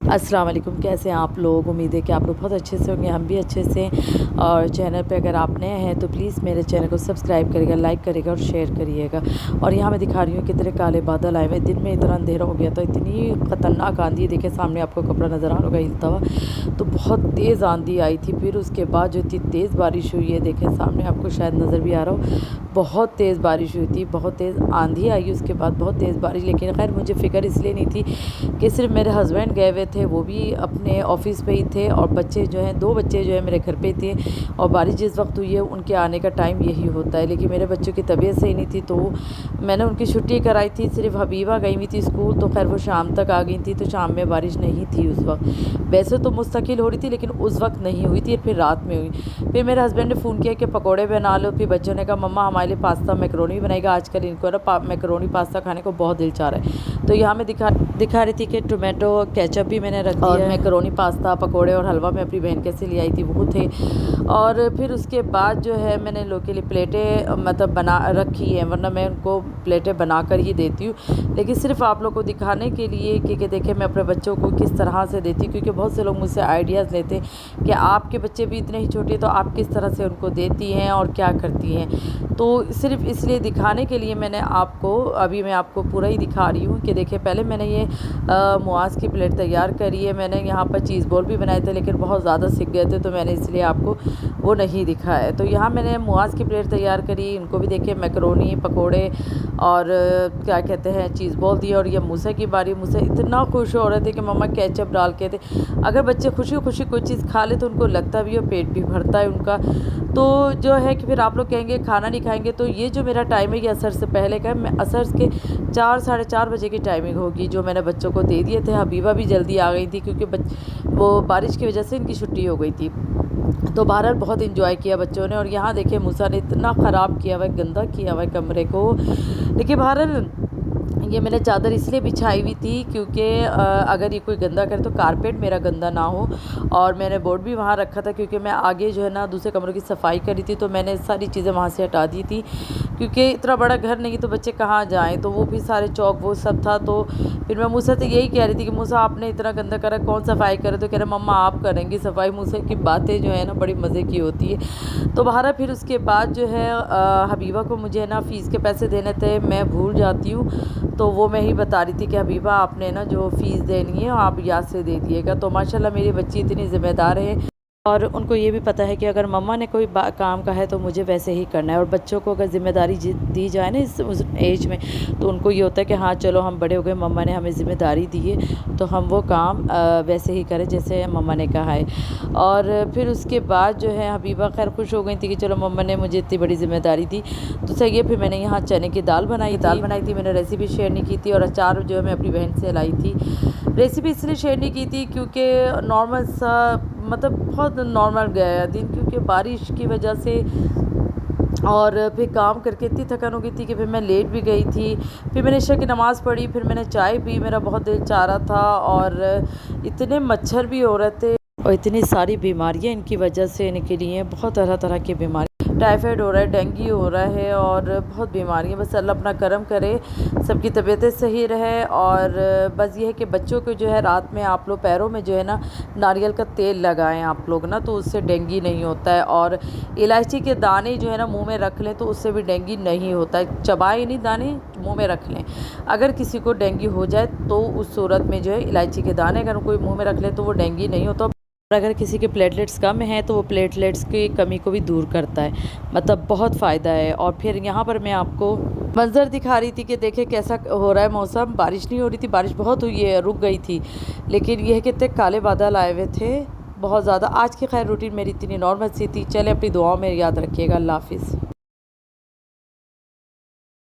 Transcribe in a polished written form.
अस्सलाम वालेकुम। कैसे हैं आप लोग? उम्मीद है कि आप लोग बहुत अच्छे से होंगे, हम भी अच्छे से हैं। और चैनल पे अगर आप नए हैं तो प्लीज़ मेरे चैनल को सब्सक्राइब करिएगा, लाइक करिएगा और शेयर करिएगा। और यहाँ मैं दिखा रही हूँ कितने काले बादल आए हुए। दिन में इतना अंधेरा हो गया था, इतनी ख़तरनाक आंधी। देखिए सामने आपको कपड़ा नज़र आ रहा होगा हिलता हुआ, तो बहुत तेज़ आंधी आई थी। फिर उसके बाद जो इतनी तेज़ बारिश हुई है, देखें सामने आपको शायद नज़र भी आ रहा हो, बहुत तेज़ बारिश हुई थी, बहुत तेज़ आंधी आई उसके बाद बहुत तेज़ बारिश। लेकिन खैर मुझे फ़िक्र इसलिए नहीं थी कि सिर्फ मेरे हस्बैंड गए हुए थे, वो भी अपने ऑफिस पे ही थे, और बच्चे जो हैं 2 बच्चे जो हैं मेरे घर पे थे। और बारिश जिस वक्त हुई है उनके आने का टाइम यही होता है। लेकिन मेरे बच्चों की तबीयत सही नहीं थी, तो मैंने उनकी छुट्टी कराई थी। सिर्फ हबीबा गई हुई थी स्कूल, तो खैर वो शाम तक आ गई थी, तो शाम में बारिश नहीं थी उस वक्त। वैसे तो मुस्तकिल हो रही थी, लेकिन उस वक्त नहीं हुई थी, फिर रात में हुई। फिर मेरे हस्बैंड ने फ़ोन किया कि पकौड़े बना लो। फिर बच्चों ने कहा मम्मा हमारे लिए पास्ता मैकरोनी बनाएगा, आजकल इनको ना मैकरोनी पास्ता खाने को बहुत दिल चाह रहा है। तो यहाँ मैं दिखा रही थी कि टोमेटो केचप भी मैंने रख दिया, और मैकरोनी पास्ता, पकोड़े और हलवा मैं अपनी बहन के से ले आई थी, वो थे। और फिर उसके बाद जो है मैंने लोग के लिए प्लेटें मतलब बना रखी हैं, वरना मैं उनको प्लेटें बना कर ही देती हूँ। लेकिन सिर्फ आप लोग को दिखाने के लिए कि देखें मैं अपने बच्चों को किस तरह से देती हूँ, क्योंकि बहुत से लोग मुझसे आइडियाज़ लेते हैं कि आपके बच्चे भी इतने ही छोटे, तो आप किस तरह से उनको देती हैं और क्या करती हैं। तो सिर्फ इसलिए दिखाने के लिए मैं आपको पूरा ही दिखा रही हूँ कि देखिए पहले मैंने ये मुआज़ की प्लेट तैयार करी है। मैंने यहाँ पर चीज़ बॉल भी बनाए थे, लेकिन बहुत ज़्यादा सिक गए थे, तो मैंने इसलिए आपको वो नहीं दिखाया है। तो यहाँ मैंने मुआज़ की प्लेट तैयार करी, इनको भी देखिए मैकरोनी, पकोड़े और क्या कहते हैं चीज़ बॉल दिया। और ये मूसा की बारी, मूसा इतना खुश हो रहे थे कि मम्मा केचप डाल के थे। अगर बच्चे खुशी खुशी कोई चीज़ खा ले तो उनको लगता भी है, पेट भी भरता है उनका। तो जो है कि फिर आप लोग कहेंगे खाना नहीं खाएंगे, तो ये जो मेरा टाइम है ये असर से पहले का है। मैं असर के 4 साढ़े 4 बजे की टाइमिंग होगी, जो मैंने बच्चों को दे दिए थे। हबीबा भी जल्दी आ गई थी, क्योंकि वो बारिश की वजह से इनकी छुट्टी हो गई थी। तो बहरहाल बहुत इंजॉय किया बच्चों ने। और यहाँ देखिए मूसा ने इतना ख़राब किया हुआ है, गंदा किया हुआ है कमरे को। देखिए बहरहाल ये मैंने चादर इसलिए बिछाई हुई थी क्योंकि अगर ये कोई गंदा करे तो कारपेट मेरा गंदा ना हो। और मैंने बोर्ड भी वहाँ रखा था, क्योंकि मैं आगे जो है ना दूसरे कमरों की सफाई करी थी, तो मैंने सारी चीज़ें वहाँ से हटा दी थी, क्योंकि इतना बड़ा घर नहीं तो बच्चे कहाँ जाएं। तो वो भी सारे चौक वो सब था। तो फिर मैं मूसा से यही कह रही थी कि मूसा आपने इतना गंदा करा, कौन सफाई करे? तो कह रहे मम्मा आप करेंगी सफाई। मूसा की बातें जो है ना बड़ी मज़े की होती है। तो बहरहाल फिर उसके बाद जो है हबीबा को मुझे ना फ़ीस के पैसे देने थे, मैं भूल जाती हूँ, तो वो मैं ही बता रही थी कि हबीबा आपने ना जो फ़ीस देनी है आप याद से दे दिएगा। तो माशाल्लाह मेरी बच्ची इतनी ज़िम्मेदार है, और उनको ये भी पता है कि अगर मम्मा ने कोई काम कहा है तो मुझे वैसे ही करना है। और बच्चों को अगर ज़िम्मेदारी दी जाए ना उस एज में, तो उनको ये होता है कि हाँ चलो हम बड़े हो गए, मम्मा ने हमें ज़िम्मेदारी दी है तो हम वो काम वैसे ही करें जैसे मम्मा ने कहा है। और फिर उसके बाद जो है हबीबा खैर खुश हो गई थी कि चलो मम्मा ने मुझे इतनी बड़ी ज़िम्मेदारी दी, तो सही है। फिर मैंने यहाँ चने की दाल बनाई थी, मैंने रेसिपी शेयर नहीं की थी। और अचार जो है मैं अपनी बहन से लाई थी। रेसिपी इसलिए शेयर नहीं की थी क्योंकि नॉर्मल सा मतलब बहुत नॉर्मल गया दिन, क्योंकि बारिश की वजह से और फिर काम करके इतनी थकान हो गई थी कि फिर मैं लेट भी गई थी। फिर मैंने इशा की नमाज़ पढ़ी, फिर मैंने चाय पी, मेरा बहुत दिल चाह रहा था। और इतने मच्छर भी हो रहे थे और इतनी सारी बीमारियां इनकी वजह से इनके लिए बहुत तरह तरह की बीमारी, टाइफाइड हो रहा है, डेंगू हो रहा है और बहुत बीमारियां। बस अल्लाह अपना करम करे, सबकी तबीयतें सही रहे। और बस ये है कि बच्चों को जो है रात में आप लोग पैरों में जो है ना नारियल का तेल लगाएं आप लोग ना, तो उससे डेंगू नहीं होता है। और इलायची के दाने जो है ना मुंह में रख लें तो उससे भी डेंगू नहीं होता है। चबाए नहीं दाने, मुंह में रख लें। अगर किसी को डेंगू हो जाए तो उस सूरत में जो है इलायची के दाने अगर कोई मुँह में रख ले तो वो डेंगू नहीं होता। और अगर किसी के प्लेटलेट्स कम हैं तो वो प्लेटलेट्स की कमी को भी दूर करता है, मतलब बहुत फ़ायदा है। और फिर यहाँ पर मैं आपको मंज़र दिखा रही थी कि देखे कैसा हो रहा है मौसम। बारिश नहीं हो रही थी, बारिश बहुत हुई है, रुक गई थी, लेकिन यह कि इतने काले बादल आए हुए थे बहुत ज़्यादा। आज की खैर रूटीन मेरी इतनी नॉर्मल सी थी। चले अपनी दुआओं में याद रखिएगा। अल्लाह हाफ़िज़।